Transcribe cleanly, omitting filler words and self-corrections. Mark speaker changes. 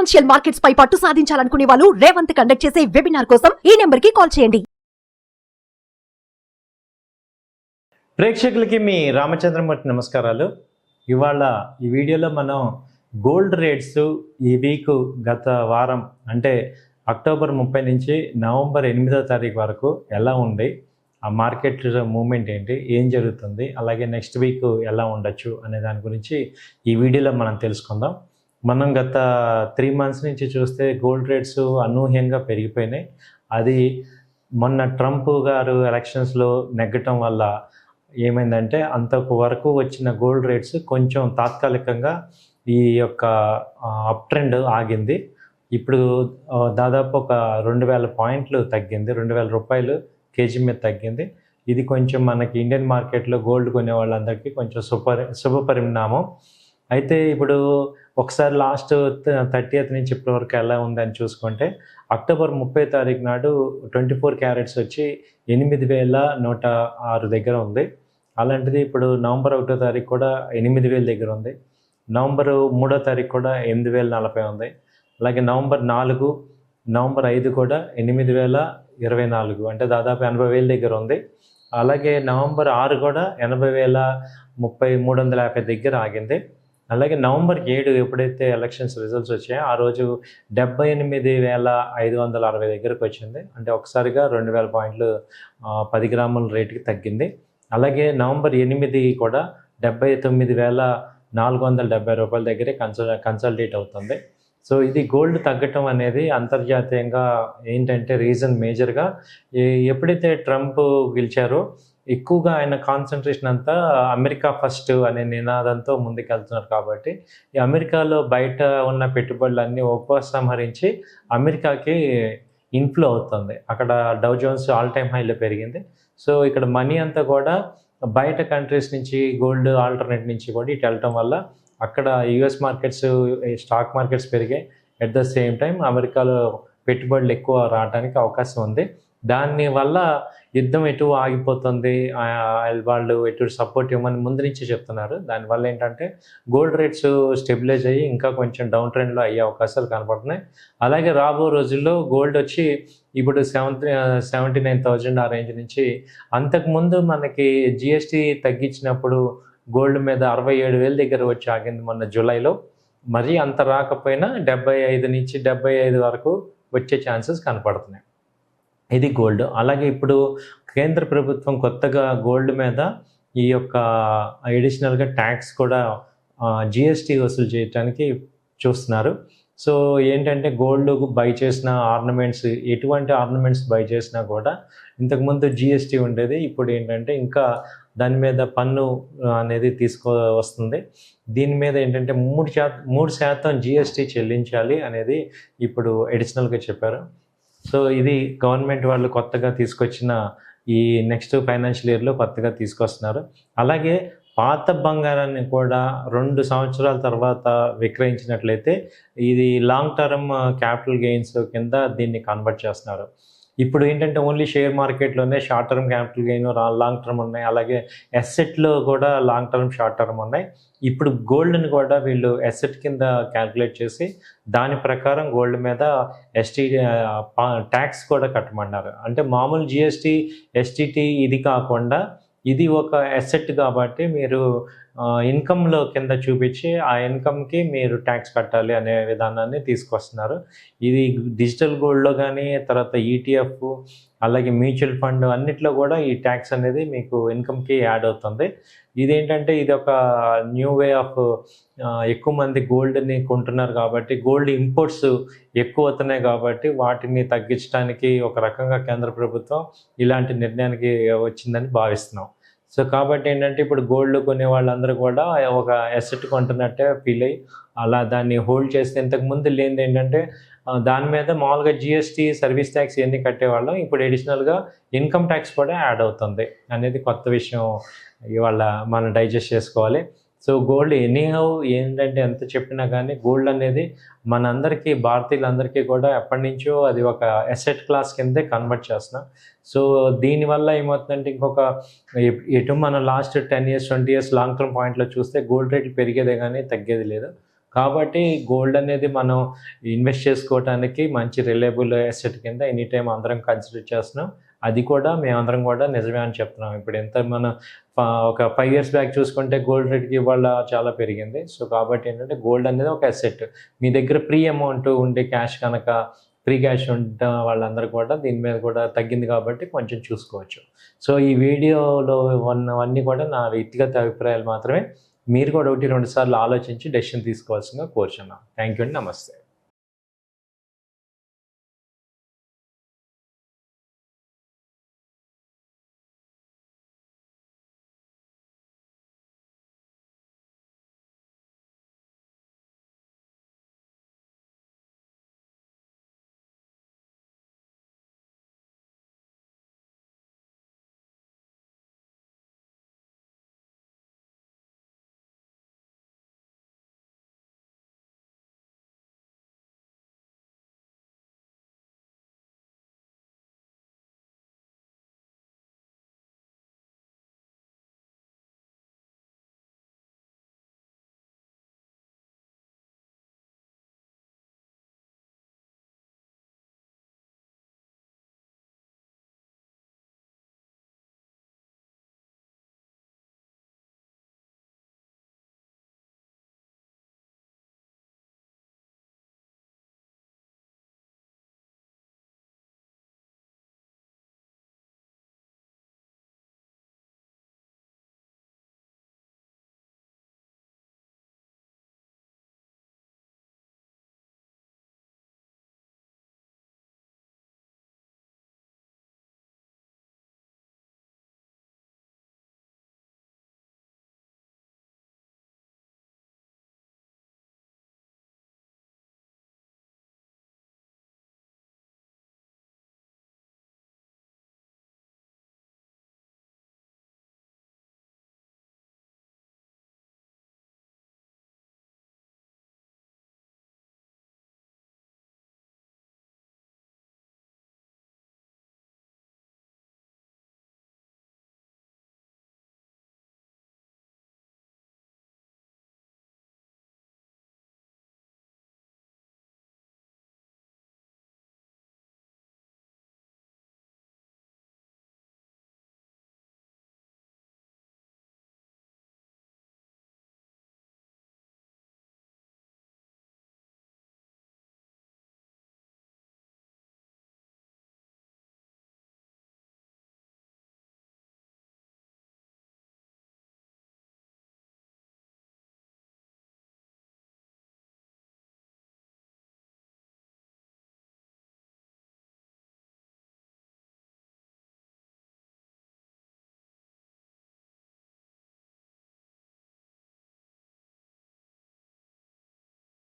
Speaker 1: Financial markets పై పట్టు సాధించాలనుకునే వాళ్ళు Revanth conduct చేసే వెబినార్ కోసం ఈ నెంబర్ కి కాల్ చేయండి.
Speaker 2: ప్రేక్షకులకి మీ రామచంద్రమూర్తి నమస్కారాలు. ఇవాళ ఈ వీడియోలో మనం గోల్డ్ రేట్స్ ఈ వీక్ గత వారం అంటే అక్టోబర్ 30 నుంచి నవంబర్ 8వ తారీఖు వరకు ఎలా ఉంది, ఆ మార్కెట్ మూవ్మెంట్ ఏంటి, ఏం జరుగుతుంది, అలాగే నెక్స్ట్ వీక్ ఎలా ఉండొచ్చు అనే దాని గురించి ఈ వీడియోలో మనం తెలుసుకుందాం. మనం గత 3 months నుంచి చూస్తే గోల్డ్ రేట్స్ అనూహ్యంగా పెరిగిపోయినాయి. అది మొన్న ట్రంప్ గారు ఎలక్షన్స్లో నెగ్గటం వల్ల ఏమైందంటే అంతకు వరకు వచ్చిన గోల్డ్ రేట్స్ కొంచెం తాత్కాలికంగా ఈ యొక్క అప్ ట్రెండ్ ఆగింది. ఇప్పుడు దాదాపు ఒక 2000 పాయింట్లు తగ్గింది, 2000 రూపాయలు కేజీ మీద తగ్గింది. ఇది కొంచెం మనకి ఇండియన్ మార్కెట్లో గోల్డ్ కొనే వాళ్ళందరికీ కొంచెం శుభ పరిణామం. అయితే ఇప్పుడు ఒకసారి లాస్ట్ 30th నుంచి ఇప్పటి వరకు ఎలా ఉందని చూసుకుంటే అక్టోబర్ 30 తారీఖు నాడు 24 క్యారెట్స్ వచ్చి 8106 దగ్గర ఉంది. అలాంటిది ఇప్పుడు నవంబర్ 1వ తారీఖు కూడా 8000 దగ్గర ఉంది. నవంబర్ 3వ తారీఖు కూడా 8040 ఉంది. అలాగే నవంబర్ 4, నవంబర్ 5 కూడా 8024, అంటే దాదాపు 80,000 దగ్గర ఉంది. అలాగే నవంబర్ 6 కూడా 80,350 దగ్గర ఆగింది. అలాగే నవంబర్ 7 ఎప్పుడైతే ఎలక్షన్స్ రిజల్ట్స్ వచ్చాయో ఆ రోజు 78,560 దగ్గరకు వచ్చింది. అంటే ఒకసారిగా 2000 పాయింట్లు 10 గ్రాముల రేటుకి తగ్గింది. అలాగే నవంబర్ 8 కూడా 79,470 రూపాయల దగ్గరే కన్సల్టేట్ అవుతుంది. సో ఇది గోల్డ్ తగ్గటం అనేది అంతర్జాతీయంగా ఏంటంటే రీజన్ మేజర్గా ఎప్పుడైతే ట్రంప్ గెలిచారో ఎక్కువగా ఆయన కాన్సన్ట్రేషన్ అంతా అమెరికా ఫస్ట్ అనే నినాదంతో ముందుకెళ్తున్నారు. కాబట్టి ఈ అమెరికాలో బయట ఉన్న పెట్టుబడులన్నీ ఉపసంహరించి అమెరికాకి ఇన్ఫ్లో అవుతుంది. అక్కడ డౌ జోన్స్ ఆల్ టైమ్ హైలో పెరిగింది. సో ఇక్కడ మనీ అంతా కూడా బయట కంట్రీస్ నుంచి గోల్డ్ ఆల్టర్నేట్ నుంచి కూడా ఇటు వెళ్ళటం వల్ల అక్కడ యుఎస్ మార్కెట్స్, స్టాక్ మార్కెట్స్ పెరిగాయి. అట్ ద సేమ్ టైం అమెరికాలో పెట్టుబడులు ఎక్కువ రావడానికి అవకాశం ఉంది. దానివల్ల యుద్ధం ఎటు ఆగిపోతుంది, వాళ్ళు ఎటు సపోర్ట్ ఇవ్వమని ముందు నుంచి చెప్తున్నారు. దానివల్ల ఏంటంటే గోల్డ్ రేట్స్ స్టెబిలైజ్ అయ్యి ఇంకా కొంచెం డౌన్ ట్రెండ్లో అయ్యే అవకాశాలు కనపడుతున్నాయి. అలాగే రాబో రోజుల్లో గోల్డ్ వచ్చి ఇప్పుడు 79,000 ఆ రేంజ్ నుంచి, అంతకుముందు మనకి జిఎస్టీ తగ్గించినప్పుడు గోల్డ్ మీద 67,000 దగ్గర వచ్చి ఆగింది మొన్న జూలైలో. మరీ అంత రాకపోయినా 75 నుంచి 75 వరకు వచ్చే ఛాన్సెస్ కనపడుతున్నాయి. ఇది గోల్డ్. అలాగే ఇప్పుడు కేంద్ర ప్రభుత్వం కొత్తగా గోల్డ్ మీద ఈ యొక్క అడిషనల్గా ట్యాక్స్ కూడా జిఎస్టీ వసూలు చేయడానికి చూస్తున్నారు. సో ఏంటంటే గోల్డ్ బై చేసిన ఆర్నమెంట్స్, ఎటువంటి ఆర్నమెంట్స్ బై చేసినా కూడా ఇంతకుముందు జిఎస్టీ ఉండేది. ఇప్పుడు ఏంటంటే ఇంకా దాని మీద పన్ను అనేది వస్తుంది. దీని మీద ఏంటంటే 3% జిఎస్టీ చెల్లించాలి అనేది ఇప్పుడు అడిషనల్గా చెప్పారు. సో ఇది గవర్నమెంట్ వాళ్ళు కొత్తగా తీసుకొచ్చిన ఈ నెక్స్ట్ ఫైనాన్షియల్ ఇయర్లో కొత్తగా తీసుకొస్తున్నారు. అలాగే పాత బంగారాన్ని కూడా 2 సంవత్సరాల తర్వాత విక్రయించినట్లయితే ఇది లాంగ్ టర్మ్ క్యాపిటల్ గెయిన్స్ కింద దీన్ని కన్వర్ట్ చేస్తున్నారు. ఇప్పుడు ఏంటంటే ఓన్లీ షేర్ మార్కెట్లోనే short term capital gain, long term ఉన్నాయి. అలాగే ఎసెట్లో కూడా లాంగ్ టర్మ్, షార్ట్ టర్మ్ ఉన్నాయి. ఇప్పుడు గోల్డ్ని కూడా వీళ్ళు ఎసెట్ కింద క్యాల్కులేట్ చేసి దాని ప్రకారం గోల్డ్ మీద ట్యాక్స్ కూడా కట్టమన్నారు. అంటే మామూలు జిఎస్టీ, ఎస్టీటీ ఇది కాకుండా ఇది ఒక ఎసెట్ కాబట్టి మీరు ఇన్కంలో కింద చూపించి ఆ ఇన్కమ్కి మీరు ట్యాక్స్ కట్టాలి అనే విధానాన్ని తీసుకొస్తున్నారు. ఇది డిజిటల్ గోల్డ్లో కానీ, తర్వాత ఈటీఎఫ్, అలాగే మ్యూచువల్ ఫండ్ అన్నిట్లో కూడా ఈ ట్యాక్స్ అనేది మీకు ఇన్కమ్కి యాడ్ అవుతుంది. ఇదేంటంటే ఇది ఒక న్యూ వే ఆఫ్ ఎక్కువ మంది గోల్డ్ని కొంటున్నారు కాబట్టి, గోల్డ్ ఇంపోర్ట్స్ ఎక్కువ అవుతున్నాయి కాబట్టి వాటిని తగ్గించడానికి ఒక రకంగా కేంద్ర ప్రభుత్వం ఇలాంటి నిర్ణయానికి వచ్చిందని భావిస్తున్నాం. సో కాబట్టి ఏంటంటే ఇప్పుడు గోల్డ్ కొనే వాళ్ళందరూ కూడా ఒక అసెట్ కొంటున్నట్టే ఫీల్ అయ్యి అలా దాన్ని హోల్డ్ చేస్తే, ఇంతకుముందు లేనిది ఏంటంటే దాని మీద మామూలుగా జిఎస్టీ, సర్వీస్ ట్యాక్స్ ఇవన్నీ కట్టేవాళ్ళం. ఇప్పుడు అడిషనల్గా ఇన్కమ్ ట్యాక్స్ కూడా యాడ్ అవుతుంది అనేది కొత్త విషయం ఇవాళ మనం డైజెస్ట్ చేసుకోవాలి. సో గోల్డ్ ఎనీహౌ ఏంటంటే ఎంత చెప్పినా కానీ గోల్డ్ అనేది మనందరికీ, భారతీయులందరికీ కూడా ఎప్పటి నుంచో అది ఒక అసెట్ క్లాస్ కిందే కన్వర్ట్ చేస్తున్నాం. సో దీనివల్ల ఏమవుతుందంటే ఇంకొక ఎటు మన last 10 years 20 years long term పాయింట్లో చూస్తే గోల్డ్ రేట్లు పెరిగేదే కానీ తగ్గేది లేదు. కాబట్టి గోల్డ్ అనేది మనం ఇన్వెస్ట్ చేసుకోవడానికి మంచి రిలయబుల్ అసెట్ కింద ఎనీ టైం అందరం కన్సిడర్ చేస్తున్నాం. అది కూడా మేమందరం కూడా నిజమే అని చెప్తున్నాం. ఇప్పుడు ఎంత మనం ఒక 5 years బ్యాక్ చూసుకుంటే గోల్డ్ రేట్కి ఇవాళ చాలా పెరిగింది. సో కాబట్టి ఏంటంటే గోల్డ్ అనేది ఒక అసెట్. మీ దగ్గర ప్రీ అమౌంట్ ఉండే క్యాష్ కనుక ఫ్రీ క్యాష్ ఉంట వాళ్ళందరూ కూడా దీని మీద కూడా తగ్గింది కాబట్టి కొంచెం చూసుకోవచ్చు. సో ఈ వీడియోలో ఉన్నవన్నీ కూడా నా వ్యక్తిగత అభిప్రాయాలు మాత్రమే. మీరు కూడా 1-2 సార్లు ఆలోచించి డెసిషన్ తీసుకోవాల్సిందిగా కోరుచున్నాను. థ్యాంక్ యూ అండి. నమస్తే.